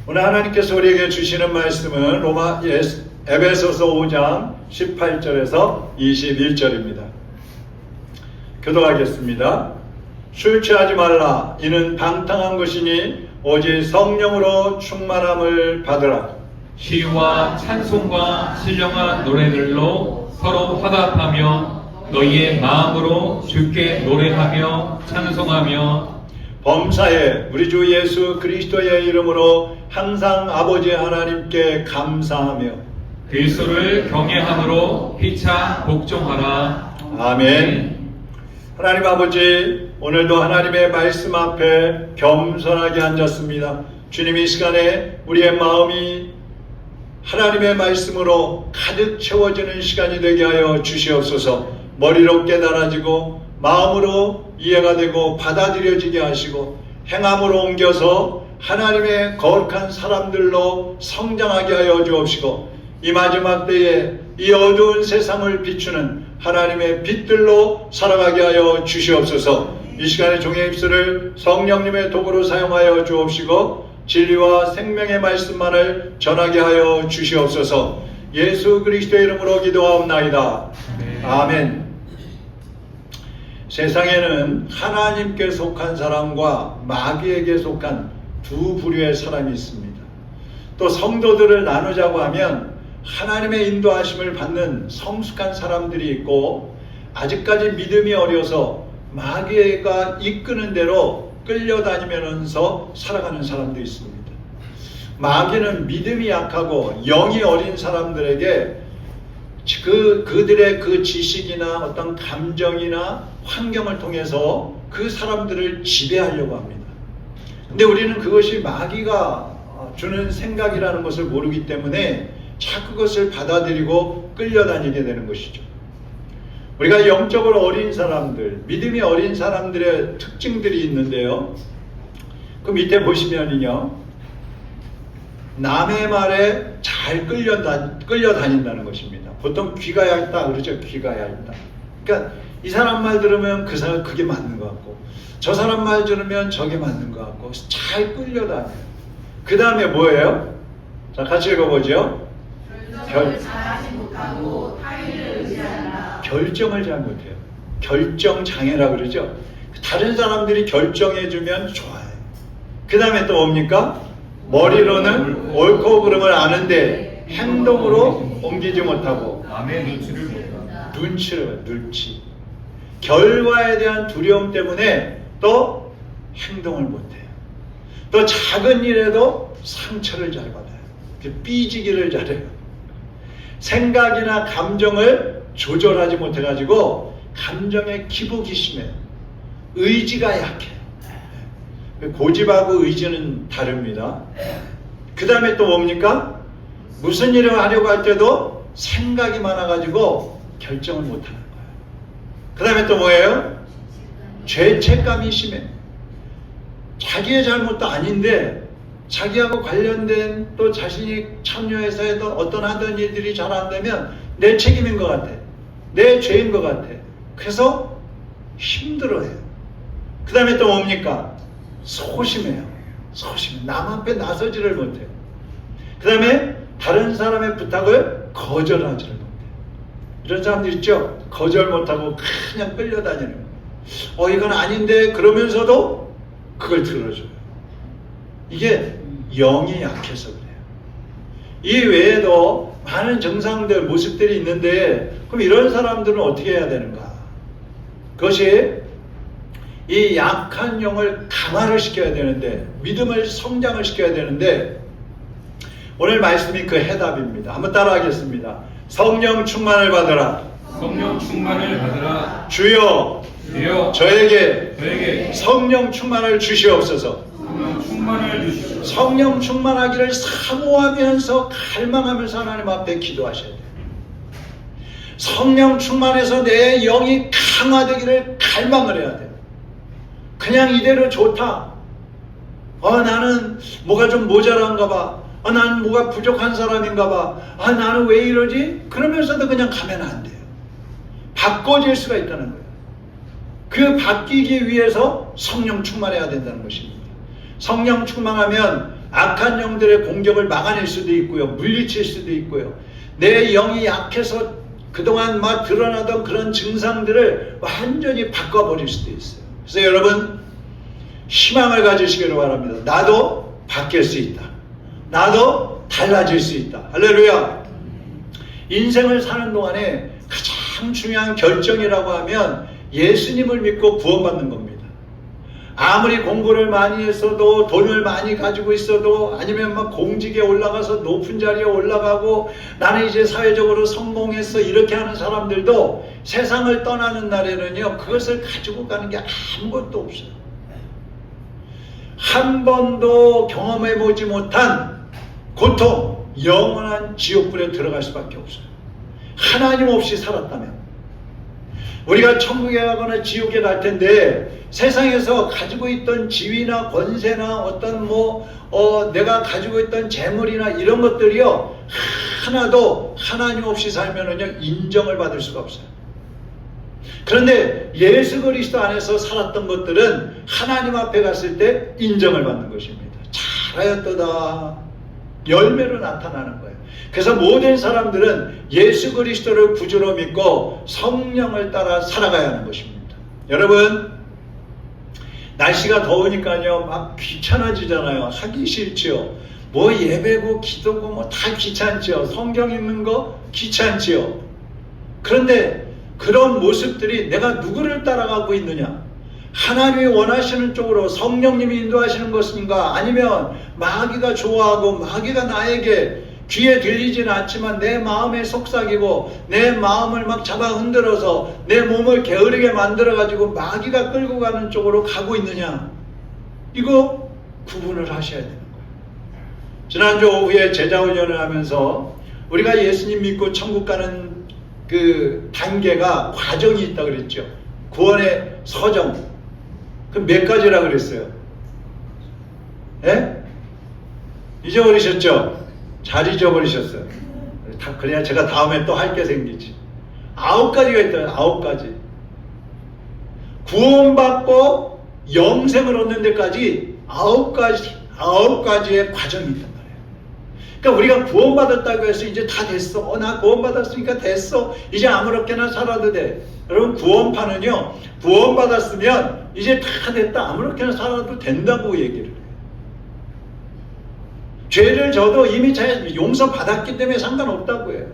오늘 하나님께서 우리에게 주시는 말씀은 에베소서 5장 18절에서 21절입니다. 교도하겠습니다. 술 취하지 말라. 이는 방탕한 것이니 오직 성령으로 충만함을 받으라. 시와 찬송과 신령한 노래들로 서로 화답하며 너희의 마음으로 주께 노래하며 찬송하며 범사에 우리 주 예수 그리스도의 이름으로 항상 아버지 하나님께 감사하며 그리스도를 경외함으로 피차 복종하라. 아멘. 하나님 아버지, 오늘도 하나님의 말씀 앞에 겸손하게 앉았습니다. 주님, 이 시간에 우리의 마음이 하나님의 말씀으로 가득 채워지는 시간이 되게 하여 주시옵소서. 머리로 깨달아지고 마음으로 이해가 되고 받아들여지게 하시고 행함으로 옮겨서 하나님의 거룩한 사람들로 성장하게 하여 주옵시고 이 마지막 때에 이 어두운 세상을 비추는 하나님의 빛들로 살아가게 하여 주시옵소서. 이 시간에 종의 입술을 성령님의 도구로 사용하여 주옵시고 진리와 생명의 말씀만을 전하게 하여 주시옵소서. 예수 그리스도의 이름으로 기도하옵나이다. 아멘. 세상에는 하나님께 속한 사람과 마귀에게 속한 두 부류의 사람이 있습니다. 또 성도들을 나누자고 하면 하나님의 인도하심을 받는 성숙한 사람들이 있고 아직까지 믿음이 어려서 마귀가 이끄는 대로 끌려다니면서 살아가는 사람도 있습니다. 마귀는 믿음이 약하고 영이 어린 사람들에게 그들의 그 지식이나 어떤 감정이나 환경을 통해서 그 사람들을 지배하려고 합니다. 근데 우리는 그것이 마귀가 주는 생각이라는 것을 모르기 때문에 자꾸 그것을 받아들이고 끌려다니게 되는 것이죠. 우리가 영적으로 어린 사람들, 믿음이 어린 사람들의 특징들이 있는데요. 그 밑에 보시면요, 남의 말에 잘 끌려다닌다는 것입니다. 보통 귀가 얇다 그러죠. 귀가 얇다. 그러니까 이 사람 말 들으면 그 사람 그게 맞는 것 같고 저 사람 말 들으면 저게 맞는 것 같고 잘 끌려다녀요. 그 다음에 뭐예요? 자, 같이 읽어보죠. 결정을 잘하지 못하고 타인을 의지한다. 결정을 잘 못해요. 결정장애라 그러죠. 다른 사람들이 결정해주면 좋아요. 그 다음에 또 뭡니까? 머리로는 옳고 그름을 아는데 행동으로 옮기지 못하고 남의 눈치를 못한다. 눈치. 결과에 대한 두려움 때문에 또 행동을 못해요. 또 작은 일에도 상처를 잘 받아요. 삐지기를 잘해요. 생각이나 감정을 조절하지 못해가지고 감정에 기복이 심해요. 의지가 약해요. 고집하고 의지는 다릅니다. 그 다음에 또 뭡니까? 무슨 일을 하려고 할 때도 생각이 많아가지고 결정을 못하는 거예요. 그 다음에 또 뭐예요? 죄책감이 심해. 자기의 잘못도 아닌데 자기하고 관련된 또 자신이 참여해서 하던 일들이 잘 안 되면 내 책임인 것 같아. 내 죄인 것 같아. 그래서 힘들어해요. 그 다음에 또 뭡니까? 소심해요. 남 앞에 나서지를 못해요. 그 다음에 다른 사람의 부탁을 거절하지를 못해요. 이런 사람들 있죠? 거절 못하고 그냥 끌려다니는 거예요. 이건 아닌데 그러면서도 그걸 들어줘요. 이게 영이 약해서 그래요. 이 외에도 많은 정상들, 모습들이 있는데 그럼 이런 사람들은 어떻게 해야 되는가? 그것이 이 약한 영을 강화를 시켜야 되는데 믿음을 성장을 시켜야 되는데 오늘 말씀이 그 해답입니다. 한번 따라하겠습니다. 성령 충만을 받으라. 성령 충만을 받으라. 주여 저에게 성령 충만을 주시옵소서. 성령 충만을 주시옵소서. 성령 충만하기를 사모하면서 갈망하면서 하나님 앞에 기도하셔야 돼요. 성령 충만해서 내 영이 강화되기를 갈망을 해야 돼요. 그냥 이대로 좋다. 나는 뭐가 좀 모자란가 봐. 나는 뭐가 부족한 사람인가 봐. 나는 왜 이러지? 그러면서도 그냥 가면 안 돼요. 바꿔질 수가 있다는 거예요. 그 바뀌기 위해서 성령 충만해야 된다는 것입니다. 성령 충만하면 악한 영들의 공격을 막아낼 수도 있고요. 물리칠 수도 있고요. 내 영이 약해서 그동안 막 드러나던 그런 증상들을 완전히 바꿔버릴 수도 있어요. 그래서 여러분 희망을 가지시기를 바랍니다. 나도 바뀔 수 있다. 나도 달라질 수 있다. 할렐루야. 인생을 사는 동안에 가장 중요한 결정이라고 하면 예수님을 믿고 구원받는 겁니다. 아무리 공부를 많이 했어도 돈을 많이 가지고 있어도 아니면 막 공직에 올라가서 높은 자리에 올라가고 나는 이제 사회적으로 성공했어 이렇게 하는 사람들도 세상을 떠나는 날에는요 그것을 가지고 가는 게 아무것도 없어요. 한 번도 경험해보지 못한 고통, 영원한 지옥불에 들어갈 수밖에 없어요. 하나님 없이 살았다면 우리가 천국에 가거나 지옥에 갈 텐데 세상에서 가지고 있던 지위나 권세나 어떤 내가 가지고 있던 재물이나 이런 것들이요 하나도 하나님 없이 살면은요 인정을 받을 수가 없어요. 그런데 예수 그리스도 안에서 살았던 것들은 하나님 앞에 갔을 때 인정을 받는 것입니다. 잘하였도다 열매로 나타나는 거예요. 그래서 모든 사람들은 예수 그리스도를 구주로 믿고 성령을 따라 살아가야 하는 것입니다. 여러분 날씨가 더우니까요 막 귀찮아지잖아요. 하기 싫지요. 뭐 예배고 기도고 뭐 다 귀찮지요. 성경 읽는 거 귀찮지요. 그런데 그런 모습들이 내가 누구를 따라가고 있느냐, 하나님이 원하시는 쪽으로 성령님이 인도하시는 것인가, 아니면 마귀가 좋아하고 마귀가 나에게 귀에 들리지는 않지만 내 마음에 속삭이고 내 마음을 막 잡아 흔들어서 내 몸을 게으르게 만들어 가지고 마귀가 끌고 가는 쪽으로 가고 있느냐, 이거 구분을 하셔야 되는 거예요. 지난주 오후에 제자훈련을 하면서 우리가 예수님 믿고 천국 가는 그 단계가 과정이 있다 그랬죠. 구원의 서정. 그 몇 가지라 그랬어요? 예? 잊어버리셨죠? 잘 잊어버리셨어요. 그래야 제가 다음에 또 할 게 생기지. 9가지가 있다. 9가지. 구원받고 영생을 얻는 데까지 9가지의 과정이 있단 말이에요. 그러니까 우리가 구원받았다고 해서 이제 다 됐어. 나 구원받았으니까 됐어. 이제 아무렇게나 살아도 돼. 여러분 구원파는요, 구원받았으면 이제 다 됐다. 아무렇게나 살아도 된다고 얘기를 해요. 죄를 져도 이미 용서받았기 때문에 상관없다고 해요.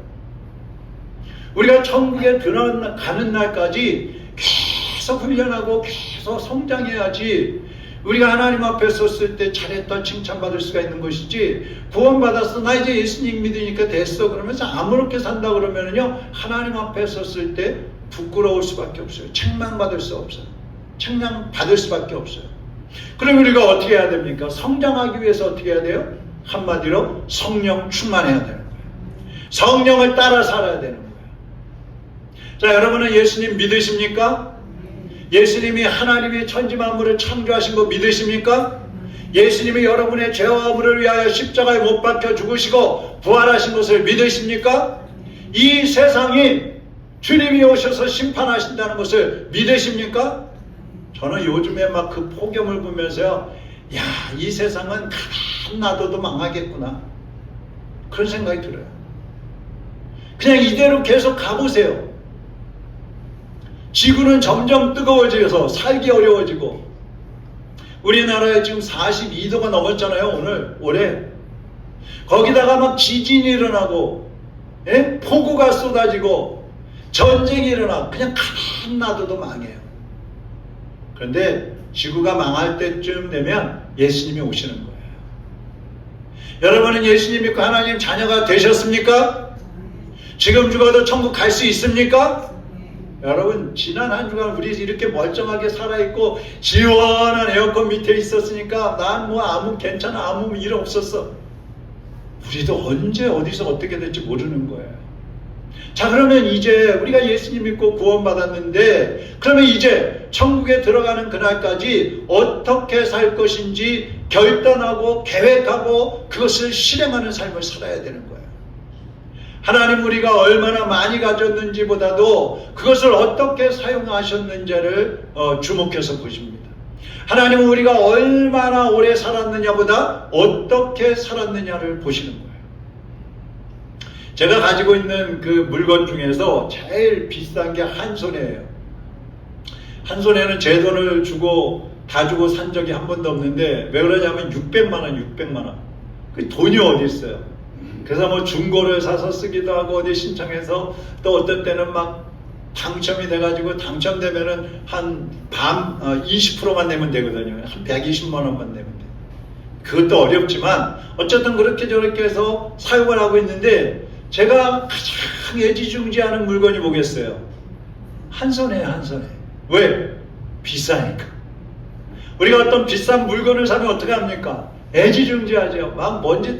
우리가 천국에 들어가는 날까지 계속 훈련하고 계속 성장해야지 우리가 하나님 앞에 섰을 때 잘했다 칭찬받을 수가 있는 것이지, 구원받았어 나 이제 예수님 믿으니까 됐어 그러면서 아무렇게 산다 그러면은요 하나님 앞에 섰을 때 부끄러울 수밖에 없어요. 책망받을 수 없어요. 책망받을 수밖에 없어요. 그럼 우리가 어떻게 해야 됩니까? 성장하기 위해서 어떻게 해야 돼요? 한마디로 성령 충만해야 되는 거예요. 성령을 따라 살아야 되는 거예요. 자, 여러분은 예수님 믿으십니까? 예수님이 하나님의 천지 만물을 창조하신 거 믿으십니까? 예수님이 여러분의 죄와 허물을 위하여 십자가에 못 박혀 죽으시고 부활하신 것을 믿으십니까? 이 세상이 주님이 오셔서 심판하신다는 것을 믿으십니까? 저는 요즘에 막 그 폭염을 보면서요, 야, 이 세상은 가만 놔둬도 망하겠구나, 그런 생각이 들어요. 그냥 이대로 계속 가보세요. 지구는 점점 뜨거워져서 살기 어려워지고, 우리나라에 지금 42도가 넘었잖아요. 올해. 거기다가 막 지진이 일어나고, 폭우가 쏟아지고, 전쟁이 일어나고, 그냥 가만 놔둬도 망해요. 그런데 지구가 망할 때쯤 되면 예수님이 오시는 거예요. 여러분은 예수님 믿고 하나님 자녀가 되셨습니까? 지금 죽어도 천국 갈 수 있습니까? 여러분, 지난 한 주간 우리 이렇게 멀쩡하게 살아있고 시원한 에어컨 밑에 있었으니까 난 뭐 괜찮아, 아무 일 없었어. 우리도 언제 어디서 어떻게 될지 모르는 거예요. 자, 그러면 이제 우리가 예수님 믿고 구원받았는데, 그러면 이제 천국에 들어가는 그날까지 어떻게 살 것인지 결단하고 계획하고 그것을 실행하는 삶을 살아야 되는 거예요. 하나님 우리가 얼마나 많이 가졌는지보다도 그것을 어떻게 사용하셨는지를 주목해서 보십니다. 하나님은 우리가 얼마나 오래 살았느냐보다 어떻게 살았느냐를 보시는 거예요. 제가 가지고 있는 그 물건 중에서 제일 비싼 게 한 손에예요. 한 손에는 제 돈을 주고 다 주고 산 적이 한 번도 없는데, 왜 그러냐면 600만 원. 그 돈이 어디 있어요. 그래서 뭐 중고를 사서 쓰기도 하고 어디 신청해서, 또 어떤 때는 막 당첨이 돼가지고 당첨되면은 한 20%만 내면 되거든요. 한 120만 원만 내면 돼. 그것도 어렵지만 어쨌든 그렇게 저렇게 해서 사용을 하고 있는데, 제가 가장 애지중지하는 물건이 뭐겠어요? 한 손에. 왜? 비싸니까. 우리가 어떤 비싼 물건을 사면 어떻게 합니까? 애지중지하죠. 막 먼지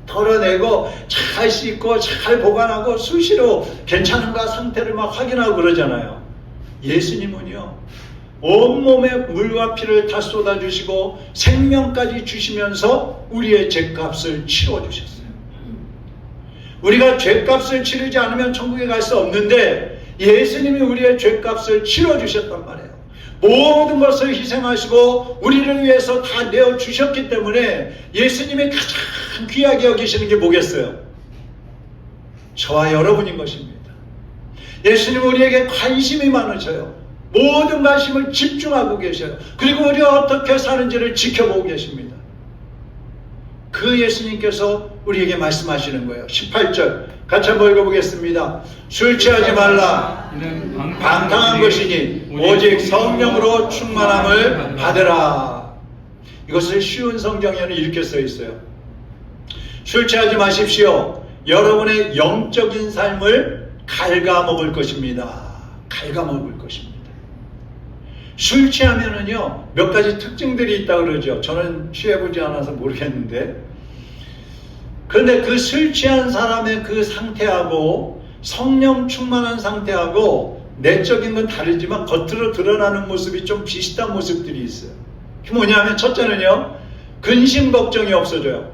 털어내고 잘 씻고 잘 보관하고 수시로 괜찮은가 상태를 막 확인하고 그러잖아요. 예수님은요, 온몸에 물과 피를 다 쏟아주시고 생명까지 주시면서 우리의 죄값을 치러주셨어요. 우리가 죄값을 치르지 않으면 천국에 갈 수 없는데, 예수님이 우리의 죄값을 치러주셨단 말이에요. 모든 것을 희생하시고 우리를 위해서 다 내어주셨기 때문에 예수님이 가장 귀하게 여기시는 게 뭐겠어요? 저와 여러분인 것입니다. 예수님은 우리에게 관심이 많으셔요. 모든 관심을 집중하고 계셔요. 그리고 우리가 어떻게 사는지를 지켜보고 계십니다. 그 예수님께서 우리에게 말씀하시는 거예요. 18절 같이 한번 읽어보겠습니다. 술 취하지 말라. 이는 방탕한 것이니 오직 성령으로 충만함을 받으라. 이것을 쉬운 성경에는 이렇게 써 있어요. 술 취하지 마십시오. 여러분의 영적인 삶을 갉아먹을 것입니다. 갉아먹을 것입니다. 술 취하면은요, 몇 가지 특징들이 있다고 그러죠. 저는 취해보지 않아서 모르겠는데, 그런데 그 술 취한 사람의 그 상태하고 성령 충만한 상태하고 내적인 건 다르지만 겉으로 드러나는 모습이 좀 비슷한 모습들이 있어요. 그게 뭐냐면, 첫째는요, 근심 걱정이 없어져요.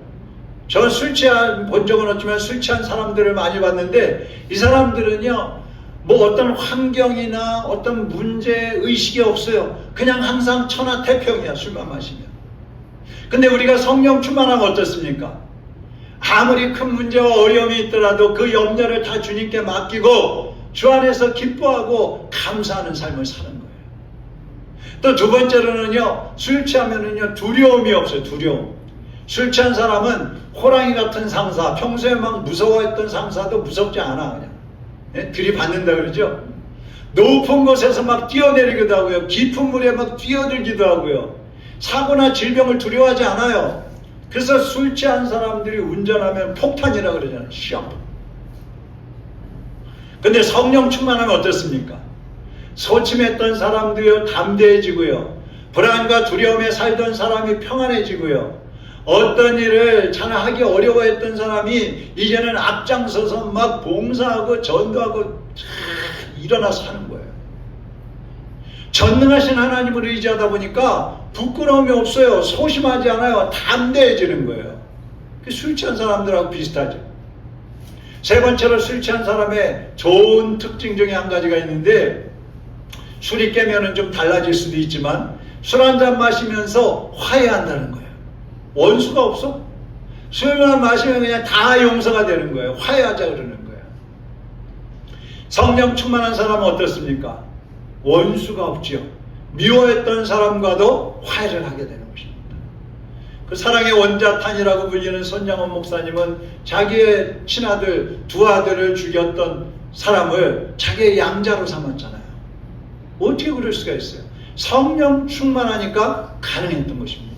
저는 술 취한 본 적은 없지만 술 취한 사람들을 많이 봤는데, 이 사람들은요, 뭐 어떤 환경이나 어떤 문제 의식이 없어요. 그냥 항상 천하태평이야, 술만 마시면. 근데 우리가 성령 충만하면 어떻습니까? 아무리 큰 문제와 어려움이 있더라도 그 염려를 다 주님께 맡기고 주 안에서 기뻐하고 감사하는 삶을 사는 거예요. 또 두 번째로는요, 술 취하면은요, 두려움이 없어요. 두려움. 술 취한 사람은 호랑이 같은 상사, 평소에 막 무서워했던 상사도 무섭지 않아. 그냥 들이받는다 그러죠. 높은 곳에서 막 뛰어내리기도 하고요, 깊은 물에 막 뛰어들기도 하고요, 사고나 질병을 두려워하지 않아요. 그래서 술 취한 사람들이 운전하면 폭탄이라 그러잖아요. 시험. 근데 성령 충만하면 어떻습니까? 소침했던 사람도요, 담대해지고요, 불안과 두려움에 살던 사람이 평안해지고요, 어떤 일을 잘 하기 어려워했던 사람이 이제는 앞장서서 막 봉사하고 전도하고 일어나서 하는 거예요. 전능하신 하나님을 의지하다 보니까 부끄러움이 없어요. 소심하지 않아요. 담대해지는 거예요. 술 취한 사람들하고 비슷하죠. 세 번째로, 술 취한 사람의 좋은 특징 중에 한 가지가 있는데, 술이 깨면은 좀 달라질 수도 있지만 술 한 잔 마시면서 화해한다는 거예요. 원수가 없어. 술만 마시면 그냥 다 용서가 되는 거예요. 화해하자 그러는 거예요. 성령 충만한 사람은 어떻습니까? 원수가 없지요. 미워했던 사람과도 화해를 하게 되는 것입니다. 그 사랑의 원자탄이라고 불리는 손양원 목사님은 자기의 친아들, 두 아들을 죽였던 사람을 자기의 양자로 삼았잖아요. 어떻게 그럴 수가 있어요? 성령 충만하니까 가능했던 것입니다.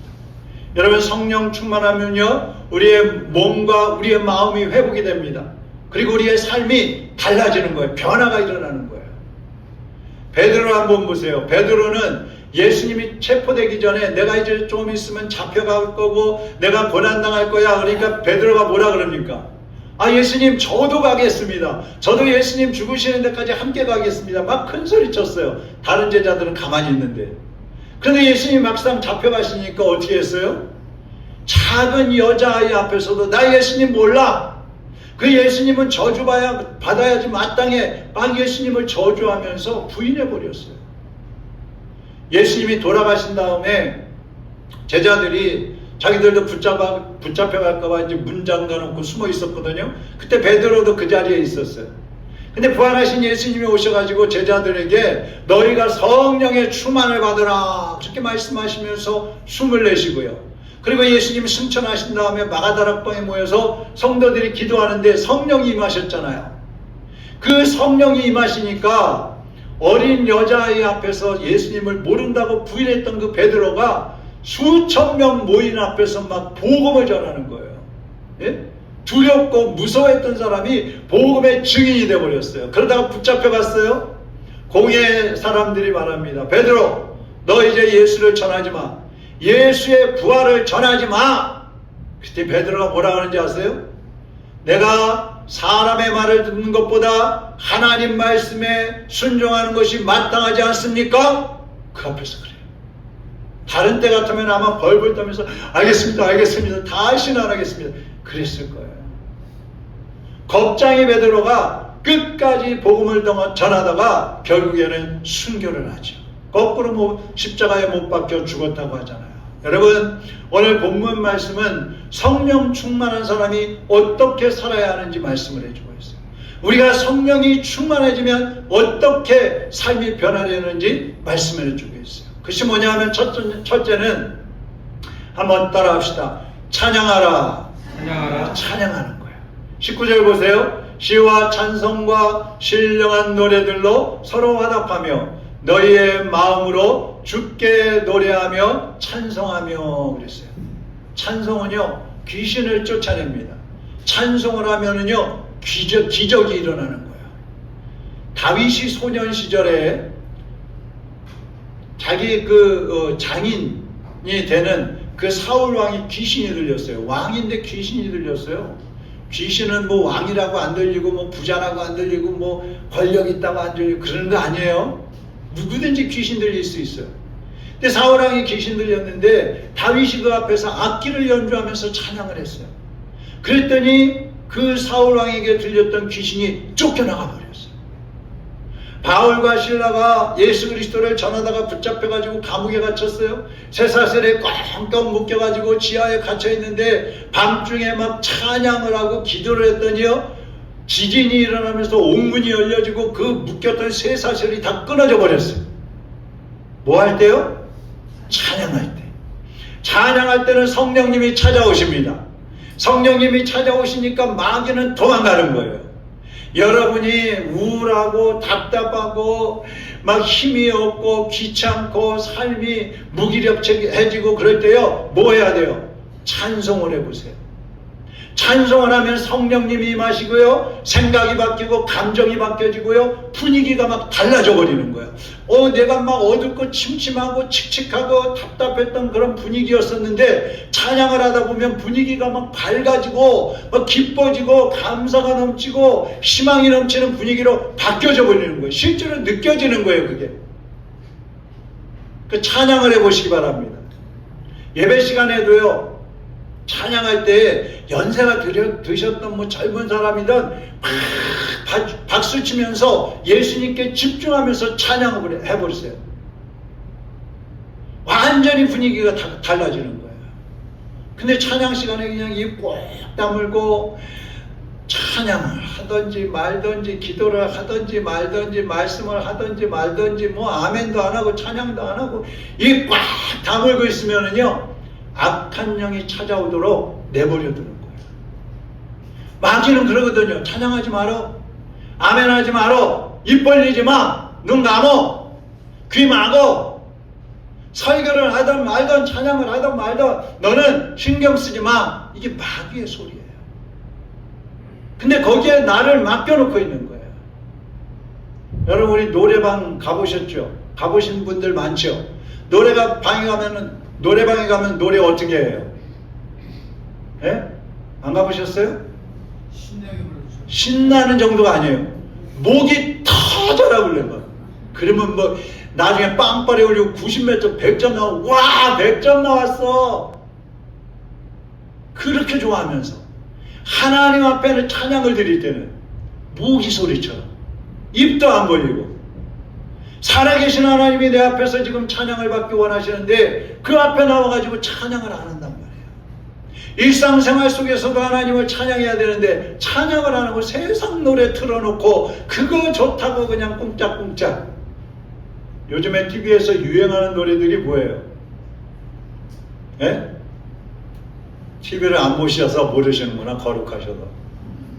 여러분, 성령 충만하면요, 우리의 몸과 우리의 마음이 회복이 됩니다. 그리고 우리의 삶이 달라지는 거예요. 변화가 일어나는 거예요. 베드로 한번 보세요. 베드로는 예수님이 체포되기 전에 내가 이제 좀 있으면 잡혀갈 거고 내가 고난당할 거야. 그러니까 베드로가 뭐라 그럽니까? 아, 예수님, 저도 가겠습니다. 저도 예수님 죽으시는 데까지 함께 가겠습니다. 막 큰 소리 쳤어요. 다른 제자들은 가만히 있는데. 그런데 예수님 막상 잡혀가시니까 어떻게 했어요? 작은 여자아이 앞에서도 나 예수님 몰라. 그 예수님은 받아야지 마땅해. 막 예수님을 저주하면서 부인해버렸어요. 예수님이 돌아가신 다음에 제자들이 자기들도 붙잡혀갈까봐 이제 문 잠가놓고 숨어 있었거든요. 그때 베드로도 그 자리에 있었어요. 근데 부활하신 예수님이 오셔가지고 제자들에게 너희가 성령의 충만을 받으라 그렇게 말씀하시면서 숨을 내쉬고요. 그리고 예수님이 승천하신 다음에 마가다락방에 모여서 성도들이 기도하는데 성령이 임하셨잖아요. 그 성령이 임하시니까 어린 여자아이 앞에서 예수님을 모른다고 부인했던 그 베드로가 수천 명 모인 앞에서 막 복음을 전하는 거예요. 예? 두렵고 무서워했던 사람이 복음의 증인이 되어버렸어요. 그러다가 붙잡혀갔어요. 공회 사람들이 말합니다. 베드로, 너 이제 예수를 전하지 마. 예수의 부활을 전하지 마. 그때 베드로가 뭐라 하는지 아세요? 내가 사람의 말을 듣는 것보다 하나님 말씀에 순종하는 것이 마땅하지 않습니까? 그 앞에서 그래요. 다른 때 같으면 아마 벌벌 떠면서 알겠습니다, 알겠습니다, 다시는 안 하겠습니다 그랬을 거예요. 겁쟁이 베드로가 끝까지 복음을 전하다가 결국에는 순교를 하죠. 거꾸로 십자가에 못 박혀 죽었다고 하잖아요. 여러분, 오늘 본문 말씀은 성령 충만한 사람이 어떻게 살아야 하는지 말씀을 해주고 있어요. 우리가 성령이 충만해지면 어떻게 삶이 변화되는지 말씀을 해주고 있어요. 그것이 뭐냐 하면 첫째는 한번 따라 합시다. 찬양하라. 찬양하라. 찬양하는 거예요. 19절 보세요. 시와 찬송과 신령한 노래들로 서로 화답하며 너희의 마음으로 주께 노래하며 찬송하며 그랬어요. 찬송은요 귀신을 쫓아냅니다. 찬송을 하면은요 기적이 일어나는 거예요. 다윗이 소년 시절에 자기 장인이 되는 그 사울 왕이 귀신이 들렸어요. 왕인데 귀신이 들렸어요. 귀신은 뭐 왕이라고 안 들리고 뭐 부자라고 안 들리고 뭐 권력 있다고 안 들리고 그러는 거 아니에요. 누구든지 귀신 들릴 수 있어요. 근데 사울 왕이 귀신 들렸는데 다윗이 그 앞에서 악기를 연주하면서 찬양을 했어요. 그랬더니 그 사울 왕에게 들렸던 귀신이 쫓겨나가 버렸어요. 바울과 실라가 예수 그리스도를 전하다가 붙잡혀가지고 감옥에 갇혔어요. 쇠사슬에 꽝꽝 묶여가지고 지하에 갇혀있는데 밤중에 막 찬양을 하고 기도를 했더니요 지진이 일어나면서 옥문이 열려지고 그 묶였던 쇠사슬이 다 끊어져 버렸어요. 뭐 할 때요? 찬양할 때. 찬양할 때는 성령님이 찾아오십니다. 성령님이 찾아오시니까 마귀는 도망가는 거예요. 여러분이 우울하고 답답하고 막 힘이 없고 귀찮고 삶이 무기력해지고 그럴 때요 뭐 해야 돼요? 찬송을 해보세요. 찬송을 하면 성령님이 임하시고요 생각이 바뀌고 감정이 바뀌어지고요 분위기가 막 달라져 버리는 거예요. 내가 막 어둡고 침침하고 칙칙하고 답답했던 그런 분위기였었는데 찬양을 하다 보면 분위기가 막 밝아지고 막 기뻐지고 감사가 넘치고 희망이 넘치는 분위기로 바뀌어져 버리는 거예요. 실제로 느껴지는 거예요. 그게 그 찬양을 해보시기 바랍니다. 예배 시간에도요 찬양할 때 연세가 드셨던 뭐 젊은 사람이든 막 박수 치면서 예수님께 집중하면서 찬양을 해버리세요. 완전히 분위기가 달라지는 거예요. 근데 찬양 시간에 그냥 입 꼭 다물고 찬양을 하든지 말든지 기도를 하든지 말든지 말씀을 하든지 말든지 뭐 아멘도 안 하고 찬양도 안 하고 입 꽉 다물고 있으면은요 악한 영이 찾아오도록 내버려 두는 거예요. 마귀는 그러거든요. 찬양하지 마라, 아멘하지 마라, 입 벌리지 마, 눈 감어, 귀 막어. 설교를 하든 말든 찬양을 하든 말든 너는 신경 쓰지 마. 이게 마귀의 소리예요. 근데 거기에 나를 맡겨놓고 있는 거예요. 여러분 우리 노래방 가보셨죠? 가보신 분들 많죠? 노래방에 가면 노래 어떻게 해요? 예? 안 가보셨어요? 신나는 정도가 아니에요. 목이 터져라 불러요. 그러면 뭐 나중에 빵빠레 올리고 90몇 점 100점 나오고 와 100점 나왔어. 그렇게 좋아하면서 하나님 앞에는 찬양을 드릴 때는 모기 소리처럼 입도 안 벌리고 살아계신 하나님이 내 앞에서 지금 찬양을 받기 원하시는데 그 앞에 나와가지고 찬양을 안 한단 말이에요. 일상생활 속에서도 하나님을 찬양해야 되는데 찬양을 안 하고 세상 노래 틀어놓고 그거 좋다고 그냥 꿍짝꿍짝. 요즘에 TV에서 유행하는 노래들이 뭐예요? 예? TV를 안 보셔서 모르시는구나. 거룩하셔도.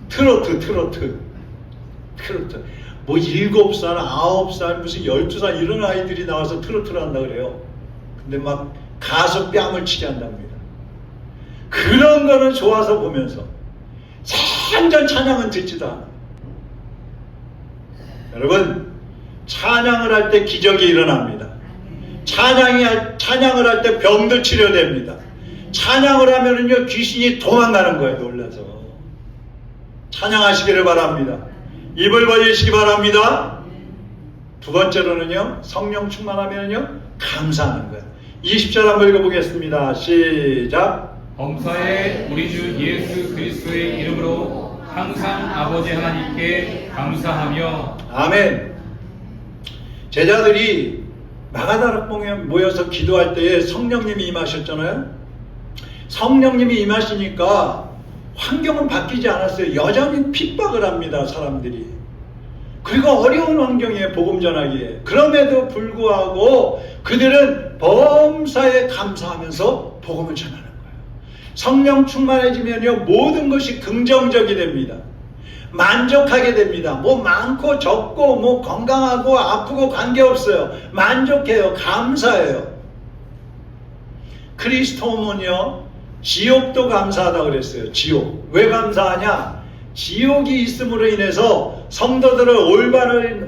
트로트. 뭐 7살, 9살, 무슨 12살 이런 아이들이 나와서 트로트를 한다 그래요. 근데 막 가수 뺨을 치게 한답니다. 그런 거는 좋아서 보면서 완전 찬양은 듣지도 않아. 여러분, 찬양을 할 때 기적이 일어납니다. 찬양을 할 때 병도 치료됩니다. 찬양을 하면은요 귀신이 도망가는 거예요. 놀라서. 찬양하시기를 바랍니다. 입을 벌리시기 바랍니다. 두 번째로는요, 성령 충만하면요 감사하는 거예요. 20절 한번 읽어보겠습니다. 시작. 범사에 우리 주 예수 그리스도의 이름으로 항상 아버지 하나님께 감사하며. 아멘. 제자들이 마가다락봉에 모여서 기도할 때에 성령님이 임하셨잖아요. 성령님이 임하시니까 환경은 바뀌지 않았어요. 여전히 핍박을 합니다, 사람들이. 그리고 어려운 환경에 복음 전하기에. 그럼에도 불구하고 그들은 범사에 감사하면서 복음을 전하는 거예요. 성령 충만해지면요 모든 것이 긍정적이 됩니다. 만족하게 됩니다. 뭐 많고 적고 뭐 건강하고 아프고 관계없어요. 만족해요. 감사해요. 크리스토문요 지옥도 감사하다고 그랬어요. 지옥. 왜 감사하냐? 지옥이 있음으로 인해서 성도들을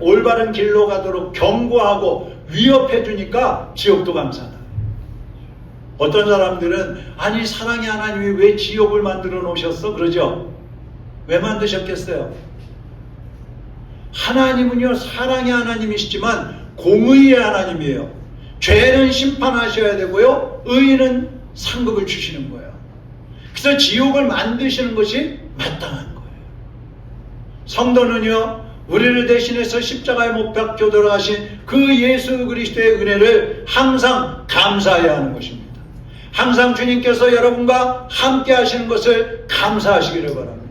올바른 길로 가도록 경고하고 위협해 주니까 지옥도 감사하다. 어떤 사람들은 아니 사랑의 하나님이 왜 지옥을 만들어 놓으셨어? 그러죠. 왜 만드셨겠어요? 하나님은요 사랑의 하나님이시지만 공의의 하나님이에요. 죄는 심판하셔야 되고요 의인은 상급을 주시는 거예요. 그래서 지옥을 만드시는 것이 마땅한 거예요. 성도는요 우리를 대신해서 십자가에 못 박혀 돌아가신 그 예수 그리스도의 은혜를 항상 감사해야 하는 것입니다. 항상 주님께서 여러분과 함께 하시는 것을 감사하시기를 바랍니다.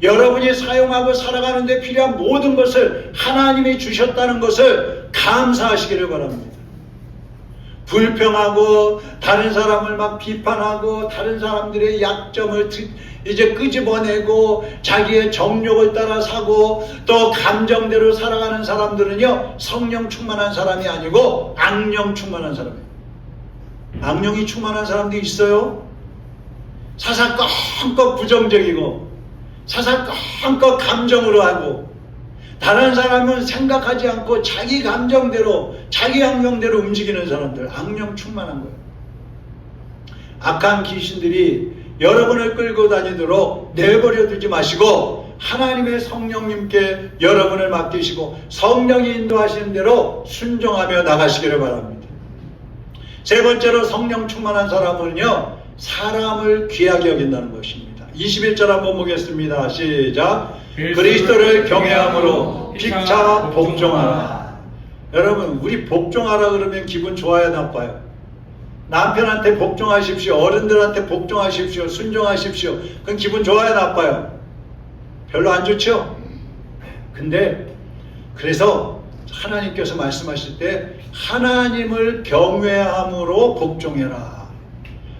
여러분이 사용하고 살아가는 데 필요한 모든 것을 하나님이 주셨다는 것을 감사하시기를 바랍니다. 불평하고 다른 사람을 막 비판하고 다른 사람들의 약점을 이제 끄집어내고 자기의 정욕을 따라 사고 또 감정대로 살아가는 사람들은요 성령 충만한 사람이 아니고 악령 충만한 사람이에요. 악령이 충만한 사람도 있어요. 사사건건 부정적이고 사사건건 감정으로 하고 다른 사람은 생각하지 않고 자기 감정대로 자기 악령대로 움직이는 사람들, 악령 충만한 거예요. 악한 귀신들이 여러분을 끌고 다니도록 내버려 두지 마시고 하나님의 성령님께 여러분을 맡기시고 성령이 인도하시는 대로 순종하며 나가시기를 바랍니다. 세 번째로 성령 충만한 사람은요 사람을 귀하게 여긴다는 것입니다. 21절 한번 보겠습니다. 시작. 그리스도를 경외함으로 피차 복종하라. 여러분 우리 복종하라 그러면 기분 좋아요 나빠요? 남편한테 복종하십시오. 어른들한테 복종하십시오. 순종하십시오. 그건 기분 좋아요 나빠요? 별로 안 좋죠? 근데 그래서 하나님께서 말씀하실 때 하나님을 경외함으로 복종해라.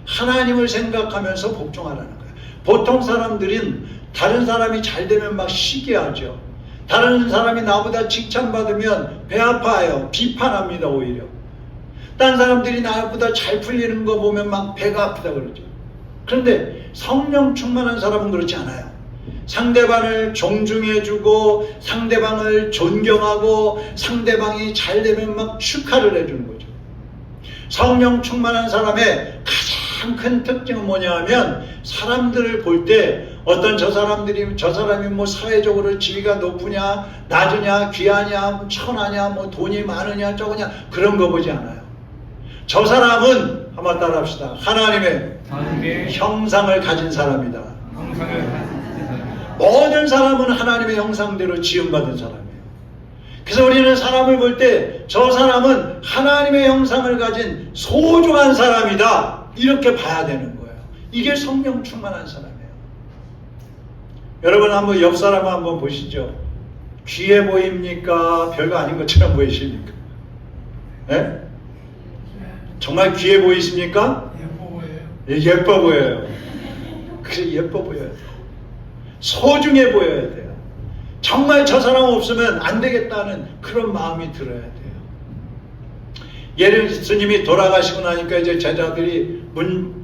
하나님을 생각하면서 복종하라는 거예요. 보통 사람들은 다른 사람이 잘 되면 막 시기하죠. 다른 사람이 나보다 칭찬받으면 배 아파요. 비판합니다. 오히려 딴 사람들이 나보다 잘 풀리는 거 보면 막 배가 아프다 그러죠. 그런데 성령 충만한 사람은 그렇지 않아요. 상대방을 존중해주고 상대방을 존경하고 상대방이 잘 되면 막 축하를 해주는 거죠. 성령 충만한 사람의 가장 큰 특징은 뭐냐 하면 사람들을 볼 때 어떤 저 사람이 뭐 사회적으로 지위가 높으냐 낮으냐 귀하냐 천하냐 뭐 돈이 많으냐 적으냐 그런 거 보지 않아요. 저 사람은 한번 따라 합시다. 하나님의 형상을 가진 사람이다. 모든 사람은 하나님의 형상대로 지음받은 사람이에요. 그래서 우리는 사람을 볼 때 저 사람은 하나님의 형상을 가진 소중한 사람이다, 이렇게 봐야 되는 거예요. 이게 성령 충만한 사람이에요. 여러분 한번 옆 사람 한번 보시죠. 귀해 보입니까? 별거 아닌 것처럼 보이십니까? 예? 정말 귀해 보이십니까? 예뻐 보여요. 예, 예뻐 보여요. 그래, 예뻐 보여야 돼요. 소중해 보여야 돼요. 정말 저 사람 없으면 안 되겠다는 그런 마음이 들어야 돼요. 예수님이 돌아가시고 나니까 이제 제자들이 문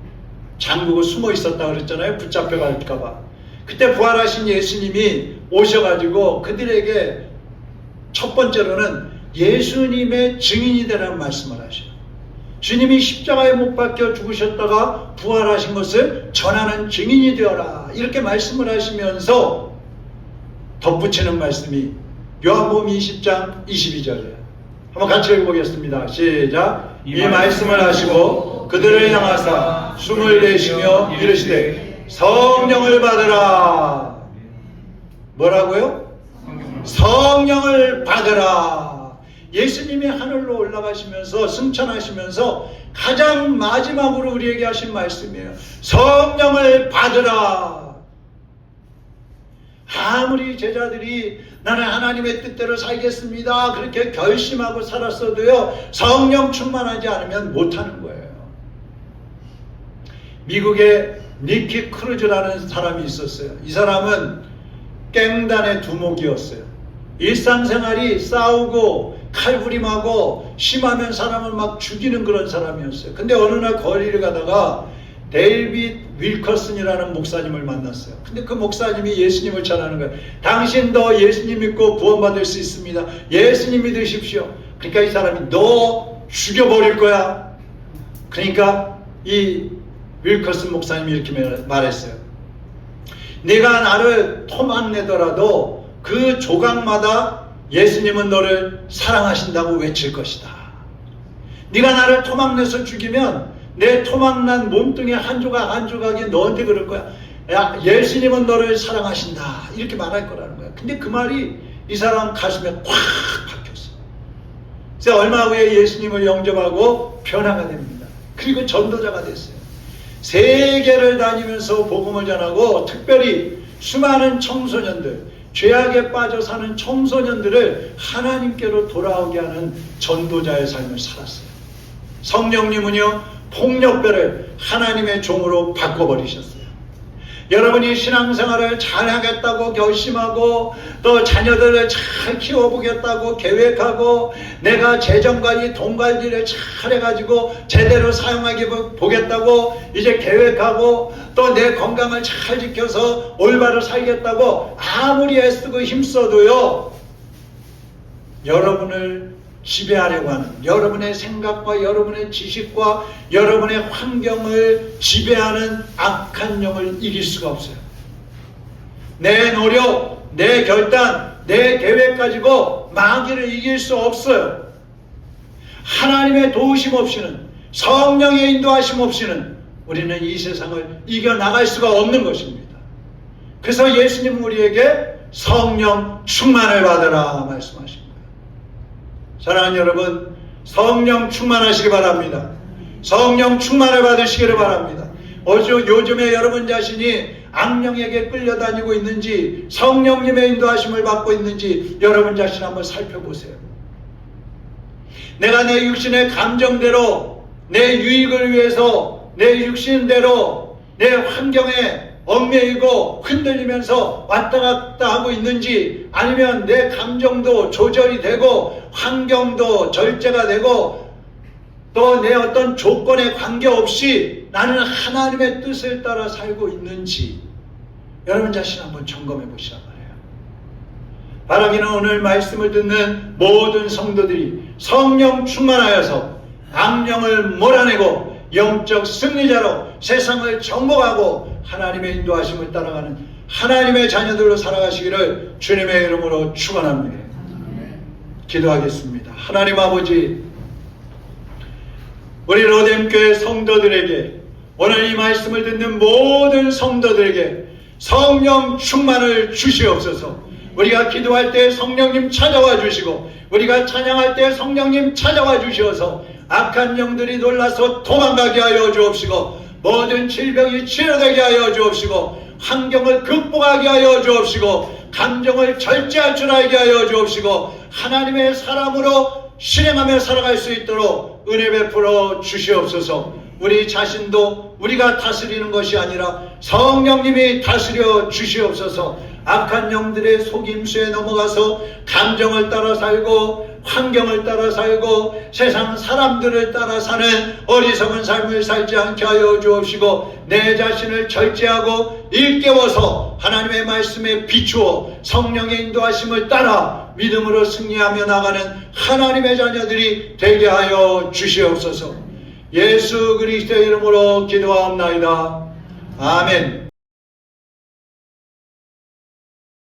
잠그고 숨어 있었다 그랬잖아요. 붙잡혀 갈까봐. 그때 부활하신 예수님이 오셔가지고 그들에게 첫 번째로는 예수님의 증인이 되라는 말씀을 하셔요. 주님이 십자가에 못 박혀 죽으셨다가 부활하신 것을 전하는 증인이 되어라, 이렇게 말씀을 하시면서 덧붙이는 말씀이 요한복음 20장 22절이에요. 한번 같이 읽어보겠습니다. 시작. 이 말씀을 하시고 그들을 향하사 숨을 내쉬며 이르시되 성령을 받으라. 뭐라고요? 성령을 받으라. 예수님이 하늘로 올라가시면서 승천하시면서 가장 마지막으로 우리에게 하신 말씀이에요. 성령을 받으라. 아무리 제자들이 나는 하나님의 뜻대로 살겠습니다 그렇게 결심하고 살았어도요, 성령 충만하지 않으면 못하는 거예요. 미국에 니키 크루즈라는 사람이 있었어요. 이 사람은 깽단의 두목이었어요. 일상생활이 싸우고 칼부림하고 심하면 사람을 막 죽이는 그런 사람이었어요. 근데 어느 날 거리를 가다가 데이빗 윌커슨이라는 목사님을 만났어요. 근데 그 목사님이 예수님을 전하는 거예요. 당신도 예수님 믿고 구원받을 수 있습니다. 예수님 믿으십시오. 그러니까 이 사람이 너 죽여버릴 거야. 그러니까 이 윌커슨 목사님이 이렇게 말했어요. 네가 나를 토막내더라도 그 조각마다 예수님은 너를 사랑하신다고 외칠 것이다. 네가 나를 토막내서 죽이면 내 토막난 몸뚱이 한 조각 한 조각이 너한테 그럴 거야. 야, 예수님은 너를 사랑하신다, 이렇게 말할 거라는 거야. 근데 그 말이 이 사람 가슴에 꽉 박혔어. 그래서 얼마 후에 예수님을 영접하고 변화가 됩니다. 그리고 전도자가 됐어요. 세계를 다니면서 복음을 전하고 특별히 수많은 청소년들, 죄악에 빠져 사는 청소년들을 하나님께로 돌아오게 하는 전도자의 삶을 살았어요. 성령님은요, 폭력배를 하나님의 종으로 바꿔버리셨어요. 여러분이 신앙생활을 잘하겠다고 결심하고 또 자녀들을 잘 키워보겠다고 계획하고 내가 재정관리 돈관리를 잘 해가지고 제대로 사용하게 보겠다고 이제 계획하고 또 내 건강을 잘 지켜서 올바로 살겠다고 아무리 애쓰고 힘써도요, 여러분을 지배하려고 하는 여러분의 생각과 여러분의 지식과 여러분의 환경을 지배하는 악한 영을 이길 수가 없어요. 내 노력, 내 결단, 내 계획 가지고 마귀를 이길 수 없어요. 하나님의 도우심 없이는, 성령의 인도하심 없이는 우리는 이 세상을 이겨나갈 수가 없는 것입니다. 그래서 예수님은 우리에게 성령 충만을 받으라 말씀하십니다. 사랑하는 여러분, 성령 충만하시기 바랍니다. 성령 충만을 받으시기를 바랍니다. 요즘에 여러분 자신이 악령에게 끌려다니고 있는지 성령님의 인도하심을 받고 있는지 여러분 자신 한번 살펴보세요. 내가 내 육신의 감정대로 내 유익을 위해서 내 육신대로 내 환경에 얽매이고 흔들리면서 왔다 갔다 하고 있는지, 아니면 내 감정도 조절이 되고 환경도 절제가 되고 또 내 어떤 조건에 관계없이 나는 하나님의 뜻을 따라 살고 있는지 여러분 자신 한번 점검해 보시란 말이에요. 바라기는 오늘 말씀을 듣는 모든 성도들이 성령 충만하여서 악령을 몰아내고 영적 승리자로 세상을 정복하고 하나님의 인도하심을 따라가는 하나님의 자녀들로 살아가시기를 주님의 이름으로 축원합니다. 기도하겠습니다. 하나님 아버지, 우리 로뎀교회 성도들에게, 오늘 이 말씀을 듣는 모든 성도들에게 성령 충만을 주시옵소서. 우리가 기도할 때 성령님 찾아와 주시고 우리가 찬양할 때 성령님 찾아와 주셔서 악한 영들이 놀라서 도망가게 하여 주옵시고 모든 질병이 치료되게 하여 주옵시고 환경을 극복하게 하여 주옵시고 감정을 절제할 줄 알게 하여 주옵시고 하나님의 사람으로 실행하며 살아갈 수 있도록 은혜 베풀어 주시옵소서. 우리 자신도 우리가 다스리는 것이 아니라 성령님이 다스려 주시옵소서. 악한 영들의 속임수에 넘어가서 감정을 따라 살고 환경을 따라 살고 세상 사람들을 따라 사는 어리석은 삶을 살지 않게 하여 주옵시고 내 자신을 절제하고 일깨워서 하나님의 말씀에 비추어 성령의 인도하심을 따라 믿음으로 승리하며 나가는 하나님의 자녀들이 되게 하여 주시옵소서. 예수 그리스도의 이름으로 기도하옵나이다. 아멘.